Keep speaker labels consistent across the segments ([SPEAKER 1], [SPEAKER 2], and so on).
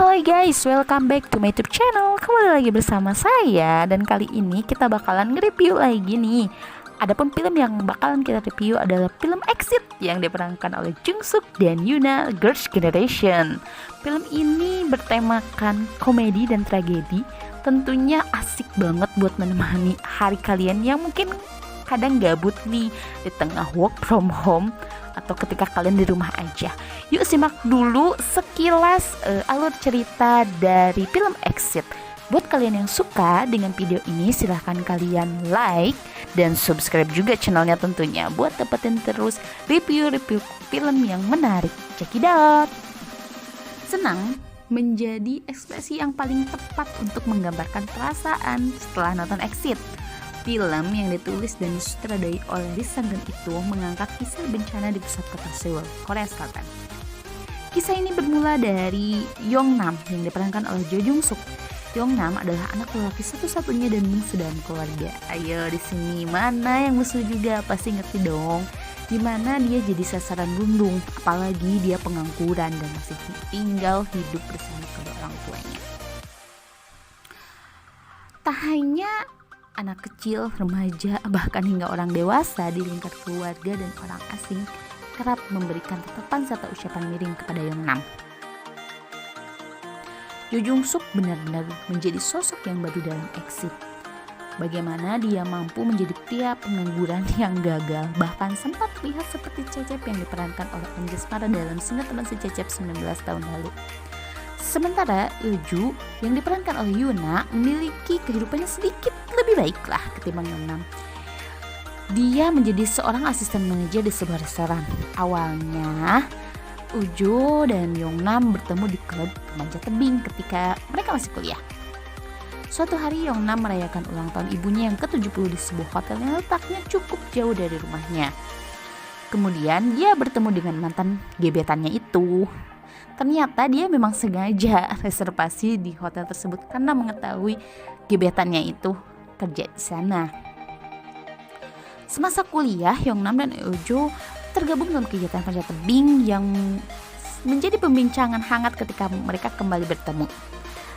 [SPEAKER 1] Hai guys, welcome back to my YouTube channel. Kembali lagi bersama saya. Dan kali ini kita bakalan nge-review lagi nih. Adapun film yang bakalan kita review adalah film Exit yang diperankan oleh Jung Suk dan Yoona, Girls' Generation. Film ini bertemakan komedi dan tragedi. Tentunya asik banget buat menemani hari kalian yang mungkin kadang gabut nih di tengah work from home atau ketika kalian di rumah aja. Yuk simak dulu sekilas alur cerita dari film Exit. Buat kalian yang suka dengan video ini, silahkan kalian like dan subscribe juga channelnya tentunya buat dapetin terus review-review film yang menarik. Check it out. Senang menjadi ekspresi yang paling tepat untuk menggambarkan perasaan setelah nonton Exit. Film yang ditulis dan disutradarai oleh Lee Sang-geun itu mengangkat kisah bencana di pusat kota Seoul, Korea Selatan. Kisah ini bermula dari Yong-nam yang diperankan oleh Jo Jung-suk. Yong-nam adalah anak lelaki satu-satunya dan bungsu dalam keluarga. Ayo di sini mana yang musuh juga pasti ngerti dong. Dimana dia jadi sasaran rundung, apalagi dia pengangguran dan masih tinggal hidup bersama kedua orang tuanya. Tak hanya anak kecil, remaja, bahkan hingga orang dewasa di lingkar keluarga dan orang asing kerap memberikan tatapan serta ucapan miring kepada Yong-nam. Jo Jung-suk benar-benar menjadi sosok yang baru dalam Exit. Bagaimana dia mampu menjadi pria pengangguran yang gagal, bahkan sempat terlihat seperti Cecep yang diperankan oleh Anjasmara dalam Sinetron Si Cecep 19 tahun lalu. Sementara Eju yang diperankan oleh Yoona memiliki kehidupannya sedikit lebih baik lah ketimbang Yong-nam. Dia menjadi seorang asisten manajer di sebuah restoran. Awalnya Eju dan Yong-nam bertemu di klub remaja tebing ketika mereka masih kuliah. Suatu hari Yong-nam merayakan ulang tahun ibunya yang ke-70 di sebuah hotel yang letaknya cukup jauh dari rumahnya. Kemudian dia bertemu dengan mantan gebetannya itu. Ternyata dia memang sengaja reservasi di hotel tersebut karena mengetahui gebetannya itu kerja di sana. Semasa kuliah, Yong-nam dan Ejo tergabung dalam kegiatan panjat tebing yang menjadi pembincangan hangat ketika mereka kembali bertemu.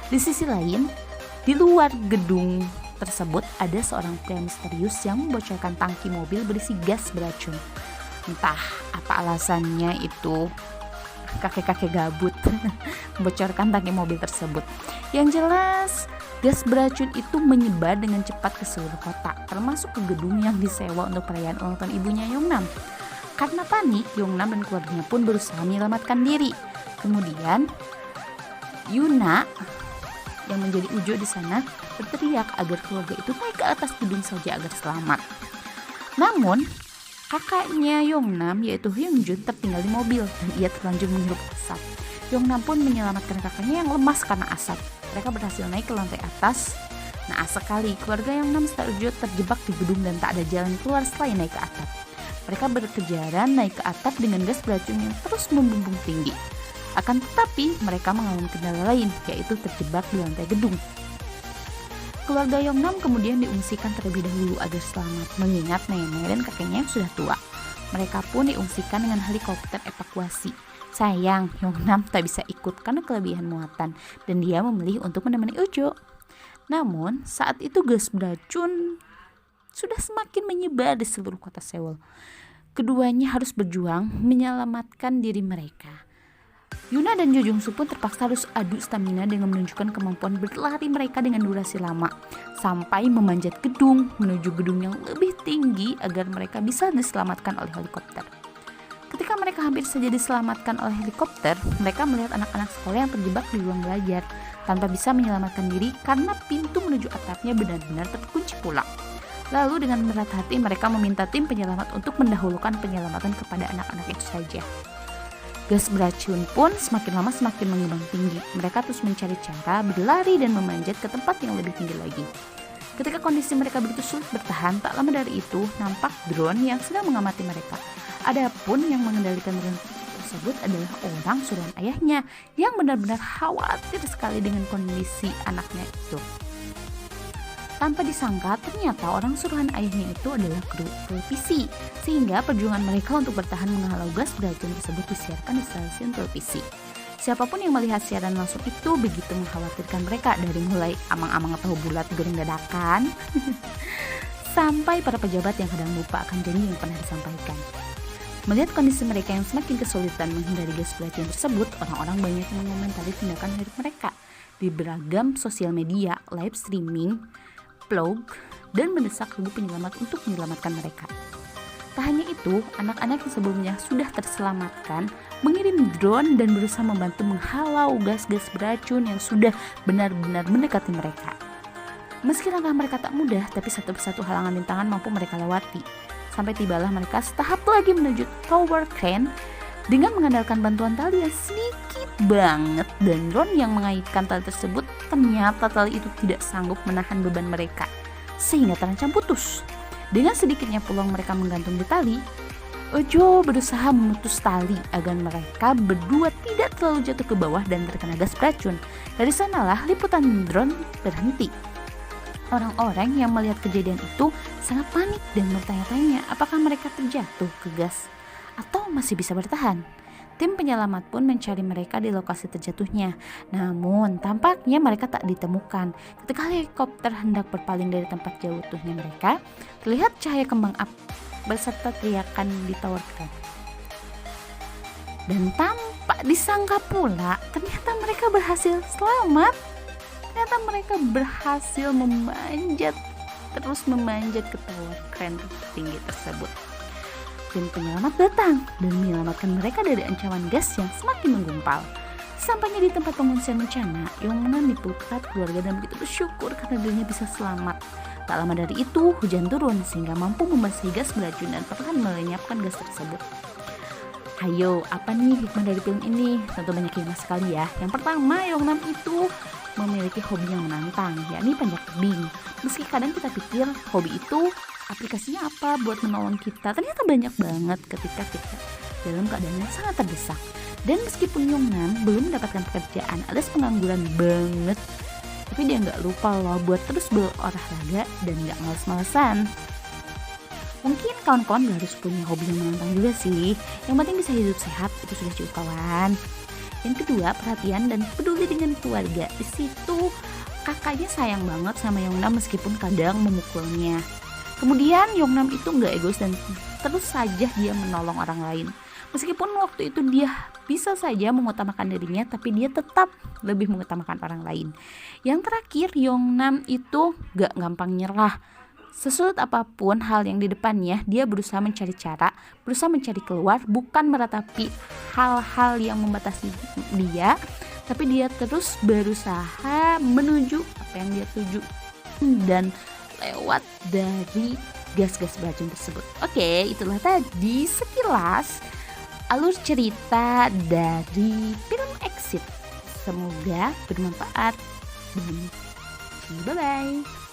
[SPEAKER 1] Di sisi lain, di luar gedung tersebut ada seorang pria misterius yang membocorkan tangki mobil berisi gas beracun. Entah apa alasannya itu, kakek-kakek gabut membocorkan tangki mobil tersebut. Yang jelas gas beracun itu menyebar dengan cepat ke seluruh kota, termasuk ke gedung yang disewa untuk perayaan ulang tahun ibunya Yong-nam. Karena panik, Yong-nam dan keluarganya pun berusaha menyelamatkan diri. Kemudian Yoona yang menjadi Ujo di sana berteriak agar keluarga itu naik ke atas gedung saja agar selamat. Namun kakaknya Yong-nam yaitu Hyung-jun tertinggal di mobil dan ia terlanjur menghirup asap. Yong-nam pun menyelamatkan kakaknya yang lemas karena asap. Mereka berhasil naik ke lantai atas. Naas sekali, keluarga Yong-nam serta Ujo terjebak di gedung dan tak ada jalan keluar selain naik ke atap. Mereka berkejaran naik ke atap dengan gas beracun yang terus membumbung tinggi. Akan tetapi mereka mengalami kendala lain, yaitu terjebak di lantai gedung. Keluarga Yong-nam kemudian diungsikan terlebih dahulu agar selamat, mengingat nenek dan kakeknya yang sudah tua. Mereka pun diungsikan dengan helikopter evakuasi. Sayang, Yong-nam tak bisa ikut karena kelebihan muatan, dan dia memilih untuk menemani Ujo. Namun, saat itu gas beracun sudah semakin menyebar di seluruh kota Seoul. Keduanya harus berjuang menyelamatkan diri mereka. Yoona dan Jo Jung-suk pun terpaksa harus adu stamina dengan menunjukkan kemampuan berlari mereka dengan durasi lama sampai memanjat gedung menuju gedung yang lebih tinggi agar mereka bisa diselamatkan oleh helikopter. Ketika mereka hampir saja diselamatkan oleh helikopter, mereka melihat anak-anak sekolah yang terjebak di ruang belajar tanpa bisa menyelamatkan diri karena pintu menuju atapnya benar-benar terkunci pula. Lalu dengan berat hati mereka meminta tim penyelamat untuk mendahulukan penyelamatan kepada anak-anak itu saja. Gas beracun pun semakin lama semakin mengembang tinggi. Mereka terus mencari cara berlari dan memanjat ke tempat yang lebih tinggi lagi. Ketika kondisi mereka begitu sulit bertahan, tak lama dari itu nampak drone yang sedang mengamati mereka. Adapun yang mengendalikan drone tersebut adalah orang suruhan ayahnya yang benar-benar khawatir sekali dengan kondisi anaknya itu. Tanpa disangka, ternyata orang suruhan ayahnya itu adalah kru televisi, sehingga perjuangan mereka untuk bertahan menghalau gas beracun tersebut disiarkan di stasiun televisi. Siapapun yang melihat siaran langsung itu begitu mengkhawatirkan mereka, dari mulai amang-amang atau bulat goreng dadakan sampai para pejabat yang kadang lupa akan janji yang pernah disampaikan. Melihat kondisi mereka yang semakin kesulitan menghindari gas beracun tersebut, orang-orang banyak yang mengomentari tindakan heroik mereka di beragam sosial media, live streaming, vlog, dan mendesak ribu penyelamat untuk menyelamatkan mereka. Tak hanya itu, anak-anak yang sebelumnya sudah terselamatkan mengirim drone dan berusaha membantu menghalau gas-gas beracun yang sudah benar-benar mendekati mereka. Meski langkah mereka tak mudah, tapi satu persatu halangan rintangan mampu mereka lewati. Sampai tibalah mereka setahap lagi menuju tower crane dengan mengandalkan bantuan tali yang sedikit banget, dan drone yang mengaitkan tali tersebut ternyata tali itu tidak sanggup menahan beban mereka sehingga terancam putus. Dengan sedikitnya peluang mereka menggantung di tali, Ojo berusaha memutus tali agar mereka berdua tidak terlalu jatuh ke bawah dan terkena gas beracun. Dari sanalah liputan drone berhenti. Orang-orang yang melihat kejadian itu sangat panik dan bertanya-tanya apakah mereka terjatuh ke gas atau masih bisa bertahan. Tim penyelamat pun mencari mereka di lokasi terjatuhnya. Namun tampaknya mereka tak ditemukan. Ketika helikopter hendak berpaling dari tempat jatuhnya mereka, terlihat cahaya kembang api beserta teriakan di tower crane. Dan tanpa disangka pula, ternyata mereka berhasil selamat. Ternyata mereka berhasil terus memanjat ke tower crane tinggi tersebut. Tim penyelamat datang dan menyelamatkan mereka dari ancaman gas yang semakin menggumpal. Sampainya di tempat pengungsian bencana, Yongnam dipeluk erat keluarga dan begitu bersyukur karena dirinya bisa selamat. Tak lama dari itu, hujan turun sehingga mampu membasahi gas beracun dan perlahan melenyapkan gas tersebut. Ayo, apa nih hikmah dari film ini? Tentu banyak hikmah sekali ya. Yang pertama, Yongnam itu memiliki hobi yang menantang, yakni panjat tebing. Meski kadang kita pikir hobi itu aplikasinya apa buat menolong kita, ternyata banyak banget ketika kita dalam keadaan yang sangat terdesak. Dan meskipun Yongnam belum mendapatkan pekerjaan alias pengangguran banget, tapi dia nggak lupa loh buat terus berolahraga dan nggak males-malesan. Mungkin kawan-kawan gak harus punya hobi yang menantang juga sih, yang penting bisa hidup sehat, itu sudah cukup kawan. Yang kedua, perhatian dan peduli dengan keluarga. Di situ kakaknya sayang banget sama Yongnam meskipun kadang memukulnya. Kemudian Yongnam itu nggak egois dan terus saja dia menolong orang lain. Meskipun waktu itu dia bisa saja mengutamakan dirinya, tapi dia tetap lebih mengutamakan orang lain. Yang terakhir, Yongnam itu nggak gampang nyerah. Sesulit apapun hal yang di depannya, dia berusaha mencari cara, berusaha mencari keluar, bukan meratapi hal-hal yang membatasi dia, tapi dia terus berusaha menuju apa yang dia tuju dan lewat dari gas-gas beracun tersebut. Oke, itulah tadi sekilas alur cerita dari film Exit. Semoga bermanfaat. Bye-bye.